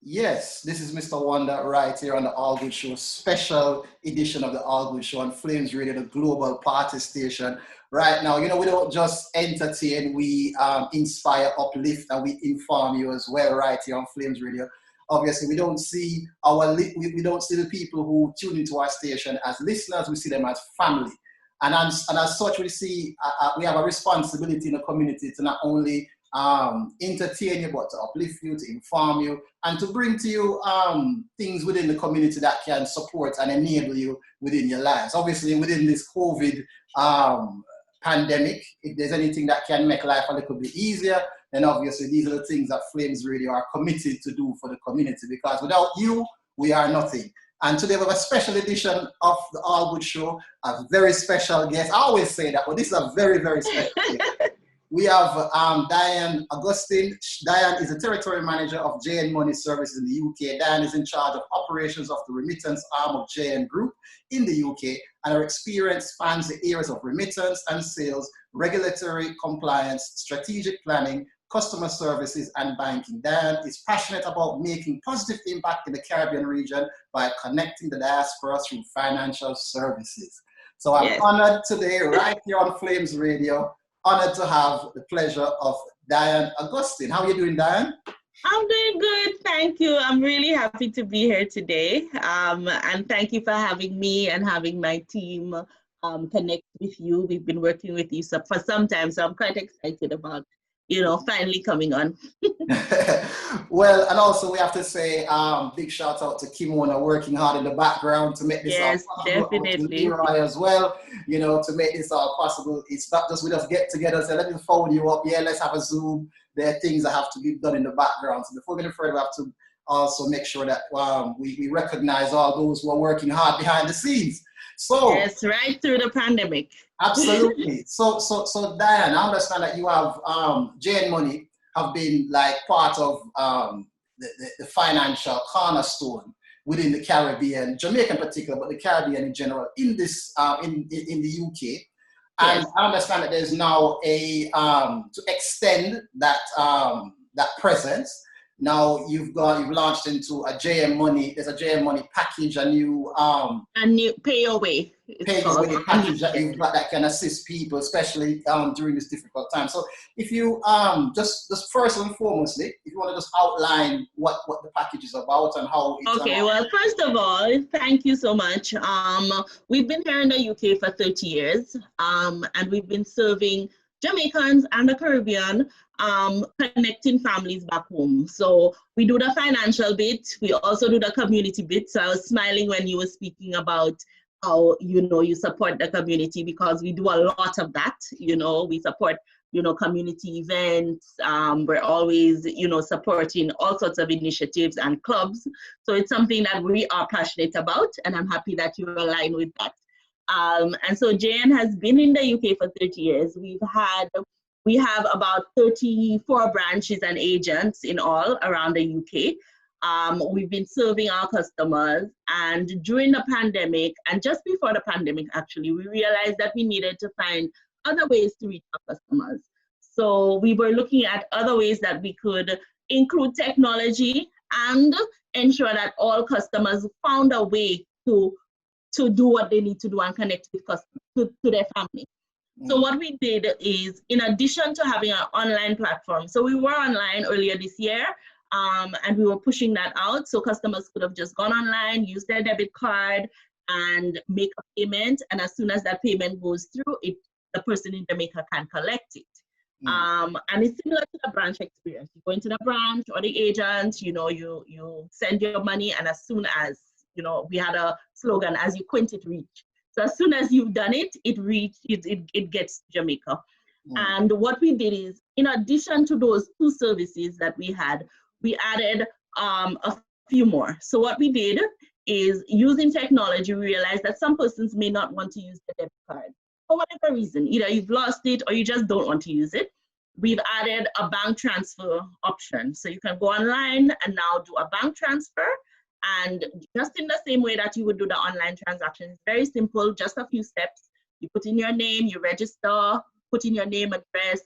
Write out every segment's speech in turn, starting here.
Yes, this is Mr. Wondah right here on the All Good Show, special edition of the All Good Show on Flames Radio, the global party station. Right now, we don't just entertain, we inspire, uplift, and we inform you as well right here on Flames Radio. Obviously, we don't see we don't see the people who tune into our station as listeners, we see them as family. And as such, we have a responsibility in the community to not only entertain you, but to uplift you, to inform you, and to bring to you things within the community that can support and enable you within your lives. Obviously, within this COVID pandemic, if there's anything that can make life a little bit easier, then obviously these are the things that Flames Radio are committed to do for the community, because without you, we are nothing. And today we have a special edition of the All Good Show, a very special guest. I always say that, but this is a very, very special guest. We have Dianna Augustin. Dianna is the territory manager of JNMoney services in the UK. Dianna is in charge of operations of the remittance arm of JN Group in the UK, and her experience spans the areas of remittance and sales, regulatory compliance, strategic planning, customer services, and banking. Dianna is passionate about making positive impact in the Caribbean region by connecting the diaspora through financial services. So I'm honored today, right here on Flames Radio, honored to have the pleasure of Dianna Augustin. How are you doing, Dianna? I'm doing good, thank you. I'm really happy to be here today. And thank you for having me and having my team connect with you. We've been working with you for some time, so I'm quite excited about, finally coming on. Well, and also we have to say big shout out to Kimona working hard in the background to make this all possible. Definitely. To Leroy as well, to make this all possible. It's not just we just get together and say, let me phone you up. Yeah, let's have a Zoom. There are things that have to be done in the background. So before we go further, we have to also make sure that we recognize all those who are working hard behind the scenes. So yes, right through the pandemic. Absolutely. So Dianna, I understand that you have JNMoney have been like part of the financial cornerstone within the Caribbean, Jamaica in particular, but the Caribbean in general, in this in the UK. And I understand that there's now a to extend that that presence. Now you've launched into a JNMoney. There's a JNMoney package, a new pay your way. Pay your way package that you've got that can assist people, especially during this difficult time. So if you just first and foremostly, if you want to just outline what the package is about and how it's well, first of all, thank you so much. We've been here in the UK for 30 years, and we've been serving Jamaicans and the Caribbean, connecting families back home. So we do the financial bit. We also do the community bit. So I was smiling when you were speaking about how, you support the community, because we do a lot of that. We support, community events. We're always, supporting all sorts of initiatives and clubs. So it's something that we are passionate about, and I'm happy that you align with that. And so JN has been in the UK for 30 years. We have about 34 branches and agents in all around the UK. We've been serving our customers, and during the pandemic, and just before the pandemic actually, we realized that we needed to find other ways to reach our customers. So we were looking at other ways that we could include technology and ensure that all customers found a way to do what they need to do and connect with customers, to their family. So what we did is, in addition to having an online platform, so we were online earlier this year, and we were pushing that out, so customers could have just gone online, used their debit card, and make a payment, and as soon as that payment goes through, the person in Jamaica can collect it. And it's similar to the branch experience. You go into the branch or the agent, you send your money, and as soon as, we had a slogan, as you quint it reach. So as soon as you've done it, it gets to Jamaica. And what we did is, in addition to those two services that we had, we added a few more. So what we did is, using technology, we realized that some persons may not want to use the debit card for whatever reason. Either you've lost it or you just don't want to use it. We've added a bank transfer option. So you can go online and now do a bank transfer. And just in the same way that you would do the online transaction, it's very simple, just a few steps. You put in your name, you register, put in your name, address.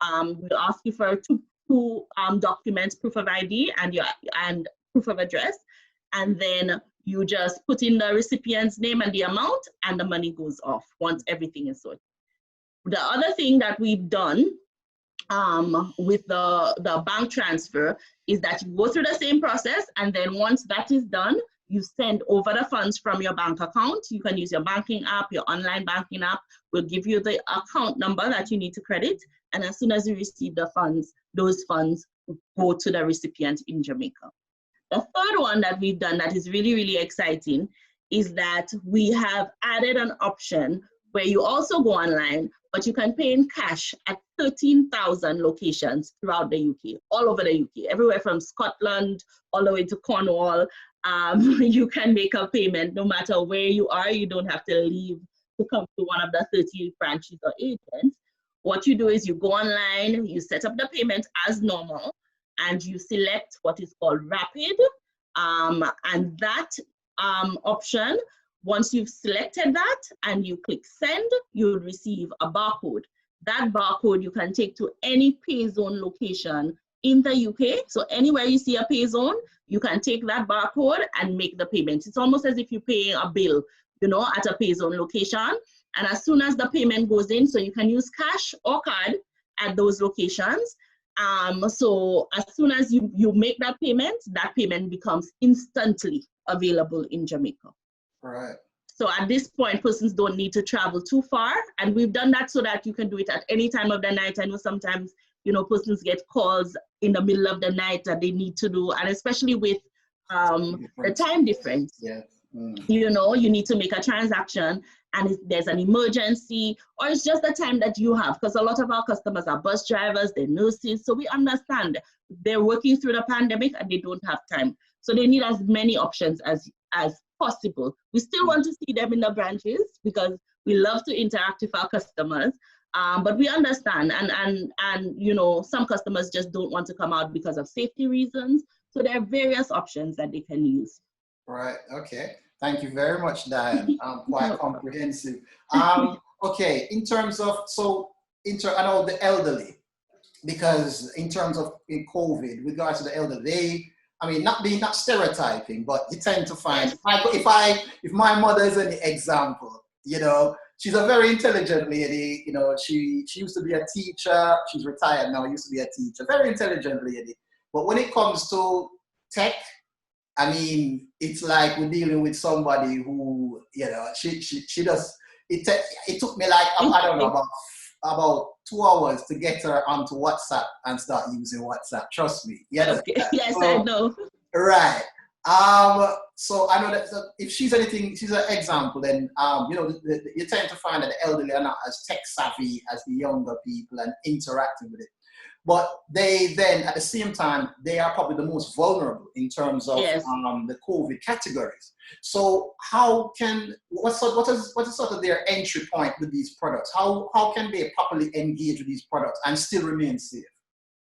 We'll ask you for two documents, proof of ID and proof of address, and then you just put in the recipient's name and the amount, and the money goes off once everything is sorted. The other thing that we've done with the bank transfer is that you go through the same process, and then once that is done, you send over the funds from your bank account. You can use your banking app, your online banking app will give you the account number that you need to credit. And as soon as you receive the funds, those funds go to the recipient in Jamaica. The third one that we've done that is really, really exciting is that we have added an option where you also go online, but you can pay in cash at 13,000 locations throughout the UK, all over the UK, everywhere from Scotland all the way to Cornwall. You can make a payment no matter where you are. You don't have to leave to come to one of the 38 branches or agents. What you do is you go online, you set up the payment as normal, and you select what is called Rapid. And that option, once you've selected that and you click send, you'll receive a barcode. That barcode you can take to any pay zone location in the UK. So anywhere you see a pay zone, you can take that barcode and make the payment. It's almost as if you're paying a bill, you know, at a pay zone location. And as soon as the payment goes in, so you can use cash or card at those locations. So as soon as you make that payment becomes instantly available in Jamaica. Right. So at this point, persons don't need to travel too far. And we've done that so that you can do it at any time of the night. I know sometimes, you know, persons get calls in the middle of the night that they need to do, and especially with the time difference. Yeah. You know, you need to make a transaction, and if there's an emergency, or it's just the time that you have, because a lot of our customers are bus drivers, they're nurses, so we understand they're working through the pandemic and they don't have time. So they need as many options as possible. We still want to see them in the branches because we love to interact with our customers. But we understand, and you know, some customers just don't want to come out because of safety reasons. So there are various options that they can use. Right. Okay. Thank you very much, Dianna. Quite comprehensive. Okay. In terms of I know the elderly, because in terms of in COVID, with regards to the elderly, not stereotyping, but you tend to find, if my mother is an example, you know, she's a very intelligent lady. You know, she used to be a teacher. She's retired now. Used to be a teacher. Very intelligent lady. But when it comes to tech, I mean, it's like we're dealing with somebody who, you know, she does. It took me like I don't know about 2 hours to get her onto WhatsApp and start using WhatsApp. Trust me. Yeah. Okay. Yes, I know. Right. So I know that if she's an example, then you know, you tend to find that the elderly are not as tech savvy as the younger people and interacting with it. But they then, at the same time, they are probably the most vulnerable in terms of the COVID categories. So what's sort of their entry point with these products? How can they properly engage with these products and still remain safe?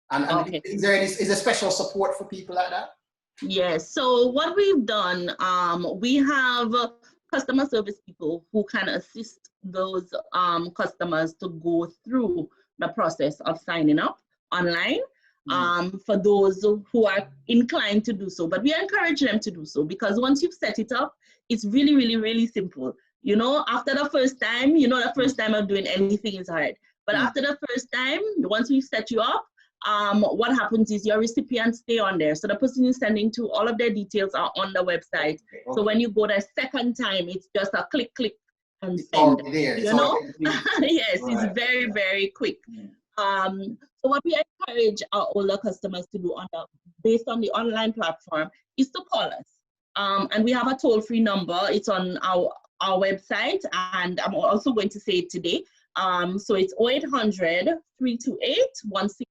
And okay. Is there special support for people like that? Yes. So what we've done, we have customer service people who can assist those customers to go through the process of signing up online, for those who are inclined to do so. But we encourage them to do so, because once you've set it up, it's really, really, really simple. You know, after the first time, you know, the first time of doing anything is hard. But after the first time, once we've set you up, what happens is your recipients stay on there. So the person you're sending to, all of their details are on the website. Okay. So when you go the second time, it's just a click and send. You know? Yes, right. It's very, very quick. So what we encourage our older customers to do based on the online platform is to call us. And we have a toll-free number. It's on our website, and I'm also going to say it today. So it's 0800-328-162,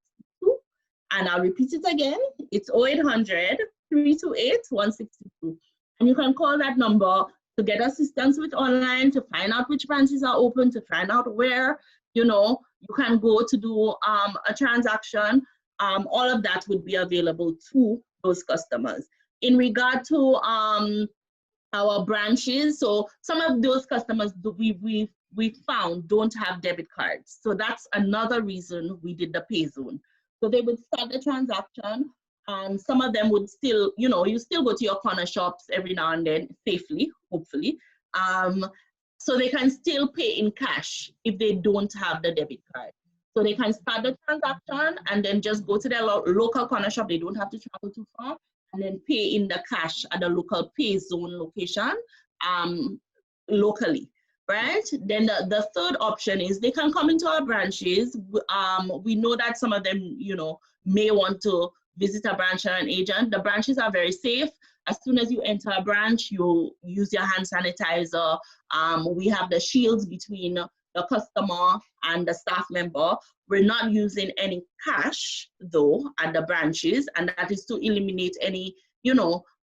and I'll repeat it again. It's 0800-328-162. And you can call that number to get assistance with online, to find out which branches are open, to find out where, you know, you can go to do a transaction. All of that would be available to those customers. In regard to our branches, so some of those customers we found don't have debit cards. So that's another reason we did the pay zone. So they would start the transaction, And some of them would still, you still go to your corner shops every now and then safely, hopefully. So they can still pay in cash if they don't have the debit card. So they can start the transaction and then just go to their local corner shop. They don't have to travel too far, and then pay in the cash at the local pay zone location locally, right? Then the third option is they can come into our branches. We know that some of them, may want to visit a branch or an agent. The branches are very safe. As soon as you enter a branch, you use your hand sanitizer. We have the shields between the customer and the staff member. We're not using any cash, though, at the branches, and that is to eliminate any,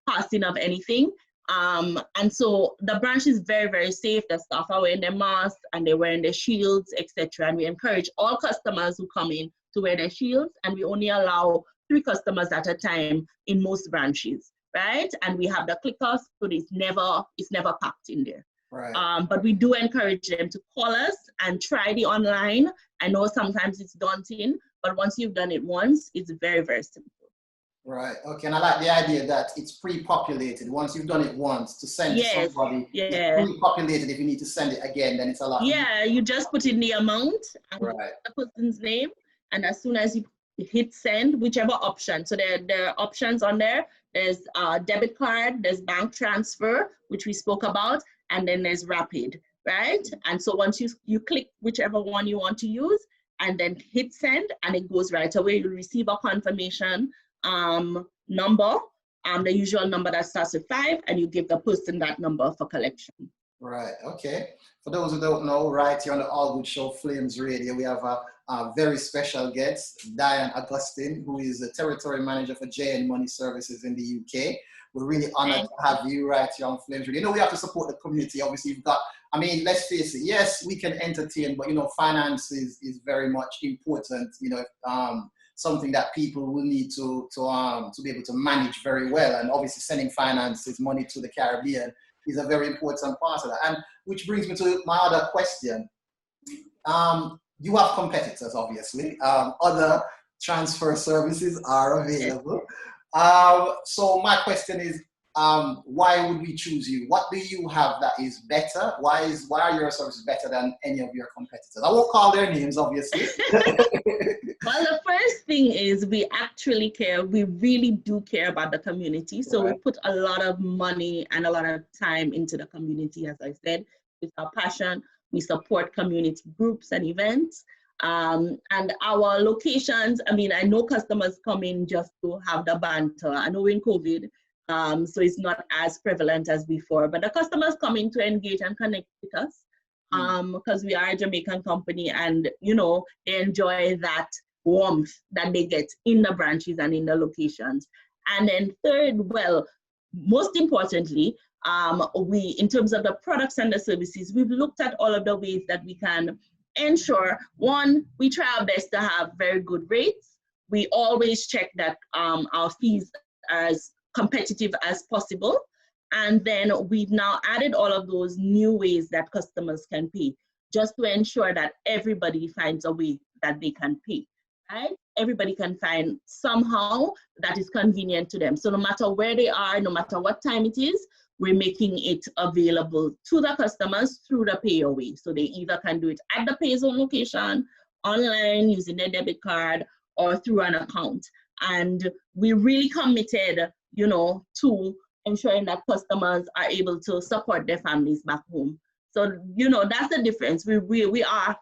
passing of anything. And so the branch is very, very safe. The staff are wearing their masks and they're wearing their shields, etc. And we encourage all customers who come in to wear their shields, and we only allow 3 customers at a time in most branches, right? And we have the clickers, so it's never packed in there. Right. But we do encourage them to call us and try the online. I know sometimes it's daunting, but once you've done it once, it's very, very simple. Right. Okay. And I like the idea that it's pre-populated. Once you've done it once, to send to somebody, it's pre-populated. If you need to send it again, then it's a lot. Yeah, you just put in the amount and the person's name, and as soon as you hit send, whichever option. So there are options on there. There's debit card, there's bank transfer, which we spoke about, and then there's rapid, right? And so once you click whichever one you want to use, and then hit send, and it goes right away. You'll receive a confirmation number, the usual number that starts with 5, and you give the person that number for collection. Right. Okay. For those who don't know, right here on the All Good Show, Flames Radio, we have a very special guest, Dianna Augustin, who is the territory manager for JNMoney services in the UK. We're really honored to have you right here on Flames Radio. We have to support the community. Obviously, you've got, let's face it, yes, we can entertain, but, finance is very much important, something that people will need to be able to manage very well. And obviously sending finances, money to the Caribbean is a very important part of that. And which brings me to my other question. You have competitors, obviously. Other transfer services are available. So my question is, why would we choose you? What do you have that is better? Why are your services better than any of your competitors? I won't call their names, obviously. Well, the first thing is we actually care. We really do care about the community. So we put a lot of money and a lot of time into the community, as I said. It's our passion. We support community groups and events. And our locations, I know customers come in just to have the banter. I know we're in COVID, so it's not as prevalent as before, but the customers come in to engage and connect with us because we are a Jamaican company, and, they enjoy that warmth that they get in the branches and in the locations. And then third, well, most importantly, we, in terms of the products and the services, we've looked at all of the ways that we can ensure, one, we try our best to have very good rates. We always check that our fees are as competitive as possible. And then we've now added all of those new ways that customers can pay, just to ensure that everybody finds a way that they can pay, right? Everybody can find somehow that is convenient to them. So no matter where they are, no matter what time it is, we're making it available to the customers through the pay your way. So they either can do it at the pay zone location, online, using their debit card, or through an account. And we're really committed, to ensuring that customers are able to support their families back home. So, that's the difference. We are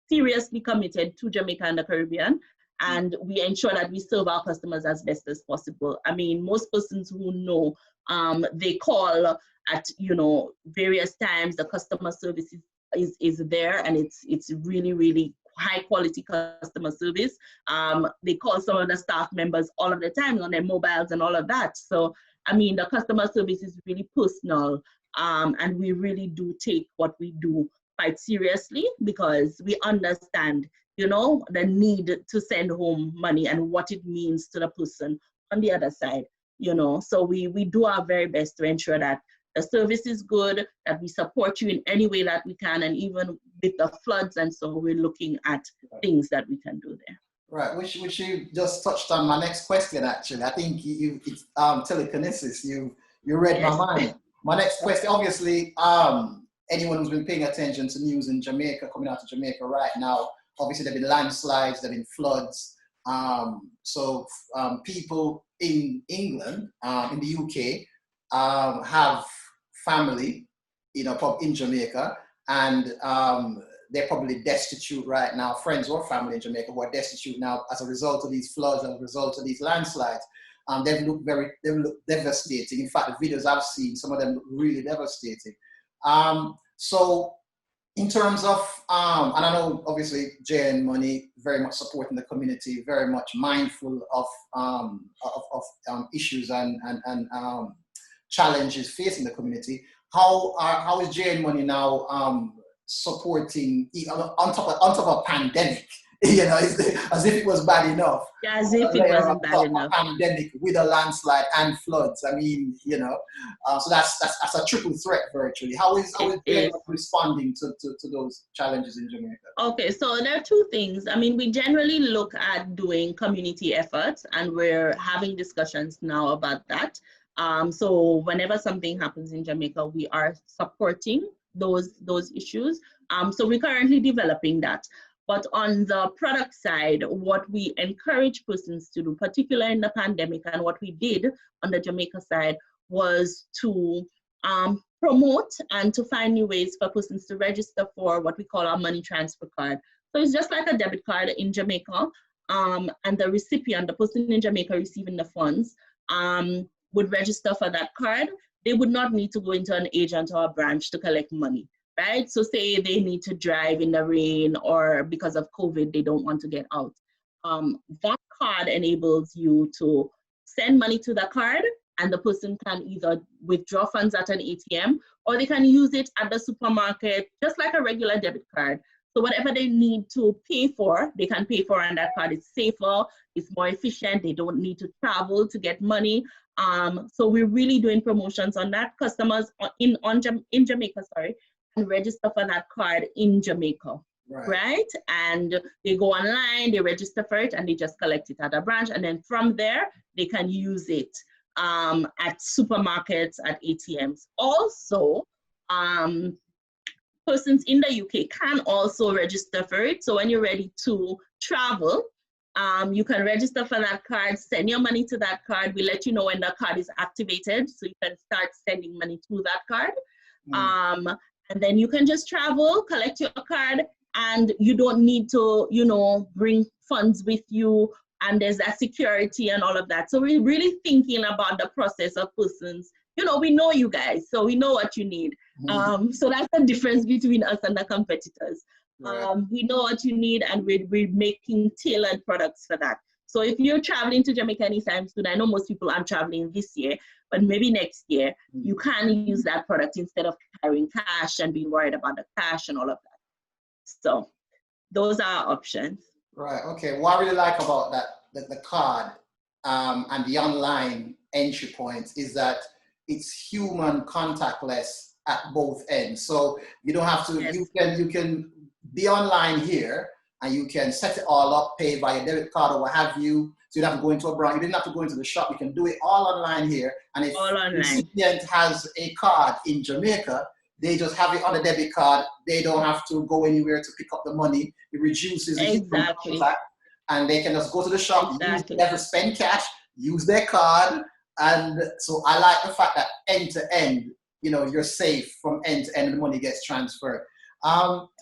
seriously committed to Jamaica and the Caribbean, and we ensure that we serve our customers as best as possible. Most persons who know, they call at, various times. The customer service is there, and it's really, really high quality customer service. They call some of the staff members all of the time on their mobiles and all of that. So, the customer service is really personal, and we really do take what we do quite seriously, because we understand, the need to send home money and what it means to the person on the other side, So we do our very best to ensure that the service is good, that we support you in any way that we can, and even with the floods and so, we're looking at things that we can do there. Right, which you just touched on my next question. Actually, I think it's telekinesis. You read my Yes. mind. My next question, obviously, anyone who's been paying attention to news in Jamaica, coming out of Jamaica right now, obviously there've been landslides, there've been floods. So people in England, in the UK, have family, in Jamaica, and they're probably destitute right now, friends or family in Jamaica who are destitute now as a result of these floods, as a result of these landslides. They've looked devastating. In fact, the videos I've seen, some of them look really devastating. So in terms of, and I know obviously JNMoney very much supporting the community, very much mindful of issues and challenges facing the community. How is JNMoney now supporting on top of a pandemic? As if it was bad enough. Yeah, as if it wasn't bad enough. A pandemic with a landslide and floods. I mean, so that's a triple threat virtually. How is JNMoney responding to those challenges in Jamaica? Okay, so there are two things. I mean, we generally look at doing community efforts, and we're having discussions now about that. So whenever something happens in Jamaica, we are supporting those issues. So we're currently developing that. But on the product side, what we encourage persons to do, particularly in the pandemic, and what we did on the Jamaica side was to promote and to find new ways for persons to register for what we call our money transfer card. So it's just like a debit card in Jamaica, and the recipient, the person in Jamaica receiving the funds, would register for that card. They would not need to go into an agent or a branch to collect money. Right? So say they need to drive in the rain, or because of COVID, they don't want to get out. That card enables you to send money to the card, and the person can either withdraw funds at an ATM, or they can use it at the supermarket, just like a regular debit card. So whatever they need to pay for, they can pay for on that card. It's safer, it's more efficient, they don't need to travel to get money. So we're really doing promotions on that. Customers in Jamaica, and register for that card in Jamaica, right? And they go online, they register for it, and they just collect it at a branch. And then from there, they can use it at supermarkets, at ATMs. Also, persons in the UK can also register for it. So when you're ready to travel, you can register for that card, send your money to that card. We let you know when the card is activated, so you can start sending money to that card. And then you can just travel, collect your card, and you don't need to, bring funds with you, and there's that security and all of that. So we're really thinking about the process of persons. We know you guys, so we know what you need. So that's the difference between us and the competitors. We know what you need, and we're making tailored products for that. So if you're traveling to Jamaica anytime soon, I know most people aren't traveling this year, but maybe next year, you can use that product instead of carrying cash and being worried about the cash and all of that. So those are our options. Right, okay. What I really like about the card and the online entry points is that it's human contactless at both ends. So you don't have to, you can be online here, and you can set it all up, pay by your debit card or what have you. So you don't have to go into a branch. You didn't have to go into the shop. You can do it all online here. And if the recipient has a card in Jamaica, they just have it on a debit card. They don't have to go anywhere to pick up the money. It reduces the contact, and they can just go to the shop, never spend cash, use their card. And so I like the fact that end to end, you're safe from end to end, and the money gets transferred.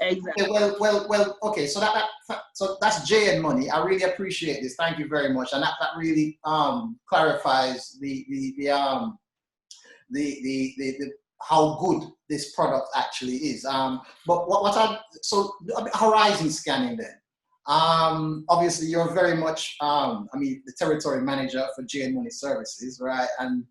Exactly. Okay, well. Okay, so that's JNMoney. I really appreciate this. Thank you very much, and that really clarifies the how good this product actually is. But so horizon scanning then. Obviously, you're very much the territory manager for JNMoney Services, right? And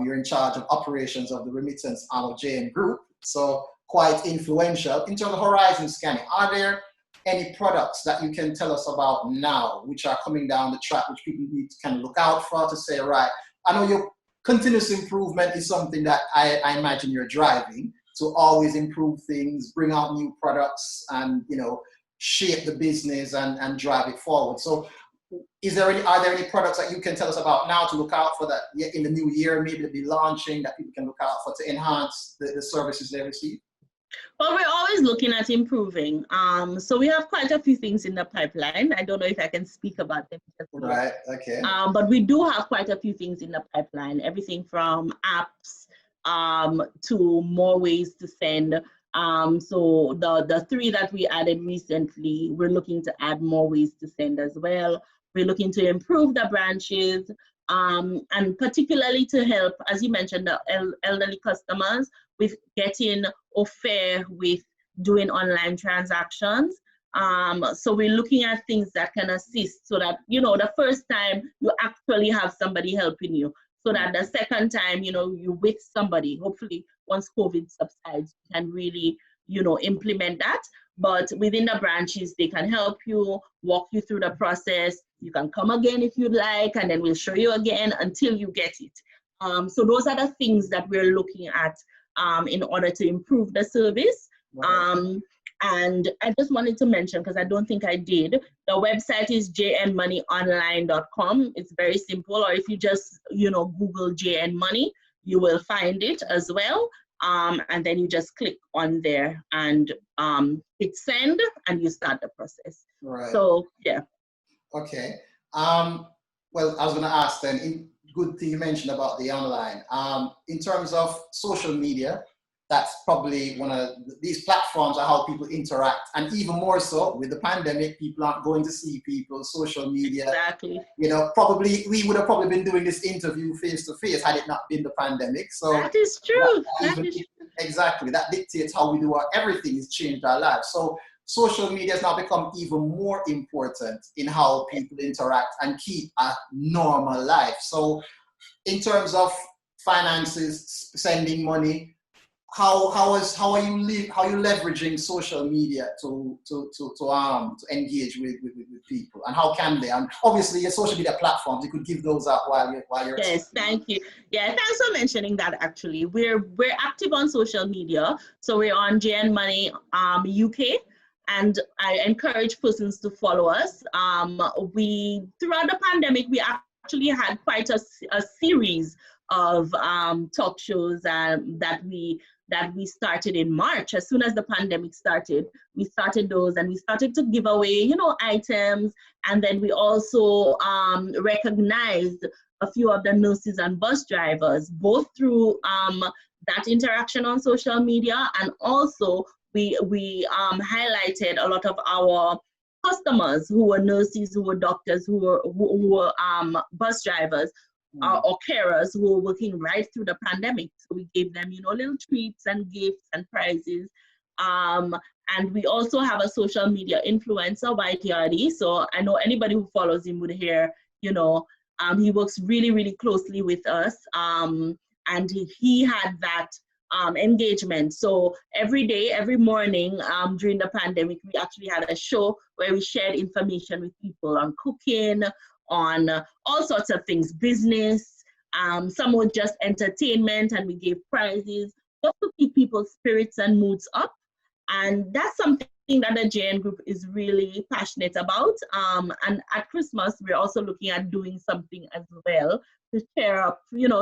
you're in charge of operations of the remittance arm of JN Group. So quite influential. In terms of horizon scanning, are there any products that you can tell us about now which are coming down the track, which people need to kind of look out for to say, right, I know your continuous improvement is something that I imagine you're driving to always improve things, bring out new products, and shape the business and drive it forward. So are there any products that you can tell us about now to look out for that in the new year, maybe to be launching, that people can look out for to enhance the services they receive? Well, we're always looking at improving. So we have quite a few things in the pipeline. I don't know if I can speak about them. Right, okay. But we do have quite a few things in the pipeline, everything from apps to more ways to send. So the 3 that we added recently, we're looking to add more ways to send as well. We're looking to improve the branches and particularly to help, as you mentioned, the elderly customers with getting au fait with doing online transactions. So we're looking at things that can assist so that, the first time you actually have somebody helping you, so that the second time, you're with somebody. Hopefully, once COVID subsides, you can really, implement that. But within the branches, they can help you, walk you through the process. You can come again if you'd like, and then we'll show you again until you get it. So those are the things that we're looking at in order to improve the service. Right. And I just wanted to mention, because I don't think I did, the website is jnmoneyonline.com. It's very simple, or if you just, Google JNMoney, you will find it as well. And then you just click on there and hit send, and you start the process. Right. So, yeah. Okay. Well, I was going to ask then, good thing you mentioned about the online. In terms of social media, that's probably one of these platforms are how people interact, and even more so with the pandemic, people aren't going to see people. Social media, exactly. Probably we would have probably been doing this interview face to face had it not been the pandemic. So that is true. Exactly, that dictates how we do everything. Has changed our lives. So social media has now become even more important in how people interact and keep a normal life. So in terms of finances, sending money, how are you leveraging social media to engage with people, and how can they? And obviously, your social media platforms, you could give those out while you're. Yes, thank you. Yeah, thanks for mentioning that. Actually, we're active on social media, so we're on JNMoney UK, and I encourage persons to follow us. We throughout the pandemic, we actually had quite a series of talk shows that we started in March. As soon as the pandemic started, we started those, and we started to give away, items. And then we also recognized a few of the nurses and bus drivers, both through that interaction on social media, and also we highlighted a lot of our customers who were nurses, who were doctors, who were bus drivers, or carers who were working right through the pandemic. So we gave them, little treats and gifts and prizes. And we also have a social media influencer, YTRD. So I know anybody who follows him would hear, he works really, really closely with us. And he had that engagement. So every day, every morning during the pandemic, we actually had a show where we shared information with people on cooking, on all sorts of things, business, some were just entertainment, and we gave prizes just to keep people's spirits and moods up. And that's something that the JN Group is really passionate about. And at Christmas, we're also looking at doing something as well to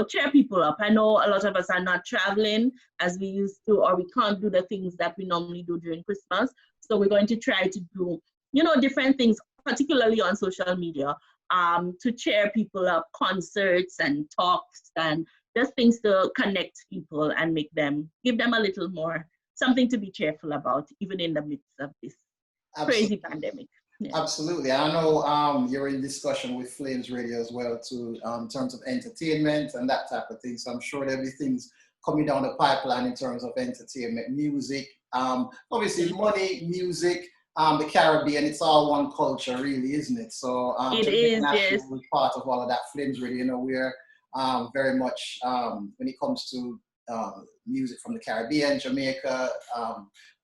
cheer people up. I know a lot of us are not traveling as we used to, or we can't do the things that we normally do during Christmas. So we're going to try to do, different things, particularly on social media, to cheer people up, concerts and talks and just things to connect people and give them a little more, something to be cheerful about, even in the midst of this crazy pandemic. Yeah. Absolutely. I know you're in discussion with FlamesRadio as well too, in terms of entertainment and that type of thing. So I'm sure there'll be things coming down the pipeline in terms of entertainment, music, obviously money, music, the Caribbean, it's all one culture really, isn't it? So it is, yes. Part of all of that. FlamesRadio, we're very much, when it comes to music from the Caribbean, Jamaica,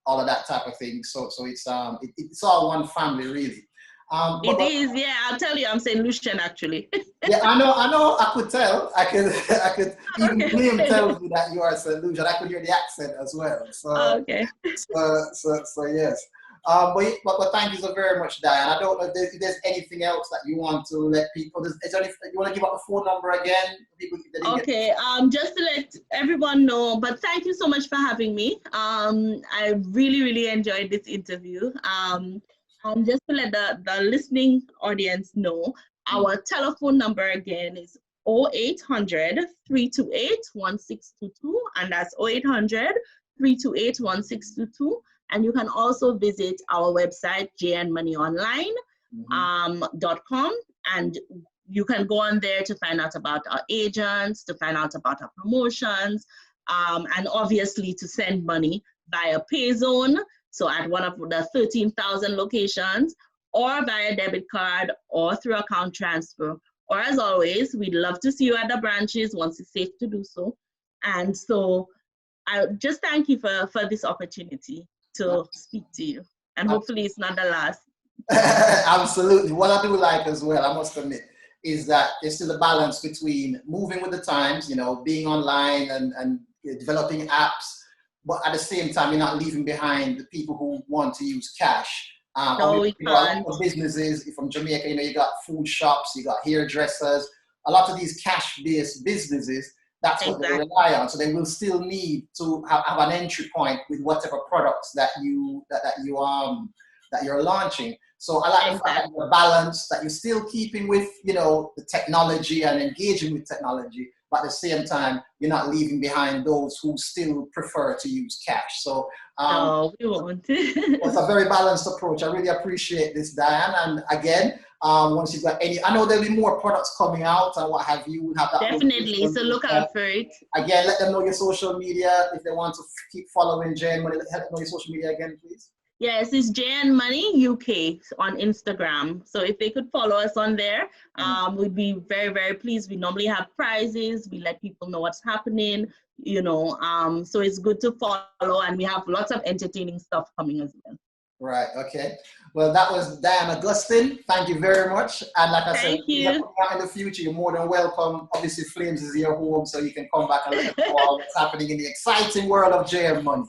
all of that type of thing. So it's all one family really. It is, yeah. I'll tell you, I'm St. Lucian actually. Yeah, I know. I could tell. I could. Even Liam tells me that you are St. Lucian. I could hear the accent as well. So okay. So yes. But thank you so very much, Dianna. I don't know if there's anything else that you want to let people. Is there anything you want to give out the phone number again? People Okay. Just to let everyone know, but thank you so much for having me. I really, really enjoyed this interview. And just to let the listening audience know, our telephone number again is 0800 328 1622, and that's 0800 328 1622. And you can also visit our website, JNMoneyonline.com, and you can go on there to find out about our agents, to find out about our promotions, and obviously to send money via PayZone, so at one of the 13,000 locations, or via debit card, or through account transfer. Or as always, we'd love to see you at the branches once it's safe to do so. And so I just thank you for this opportunity to speak to you. And hopefully it's not the last. Absolutely. What I do like as well, I must admit, is that there's still a balance between moving with the times, being online and developing apps, but at the same time, you're not leaving behind the people who want to use cash. No, we can't. Businesses from Jamaica, you got food shops, you got hairdressers, a lot of these cash-based businesses, that's what they rely on. So they will still need to have an entry point with whatever products that you're launching. So I like the fact that you're balanced, that you're still keeping with, the technology and engaging with technology, but at the same time, you're not leaving behind those who still prefer to use cash. So no, we won't. It's a very balanced approach. I really appreciate this, Dianna. And again, once you've got any, I know there'll be more products coming out and what have you. We'll have that. Definitely. So look out for it. Again, let them know your social media if they want to keep following JNMoney. Let them know your social media again, please. Yes, it's JNMoney UK on Instagram. So if they could follow us on there, we'd be very, very pleased. We normally have prizes. We let people know what's happening, so it's good to follow, and we have lots of entertaining stuff coming as well. Right, okay. Well, that was Dianna Augustin. Thank you very much. And like I said, if you in the future, you're more than welcome. Obviously, Flames is your home, so you can come back and let us know what's happening in the exciting world of JNMoney.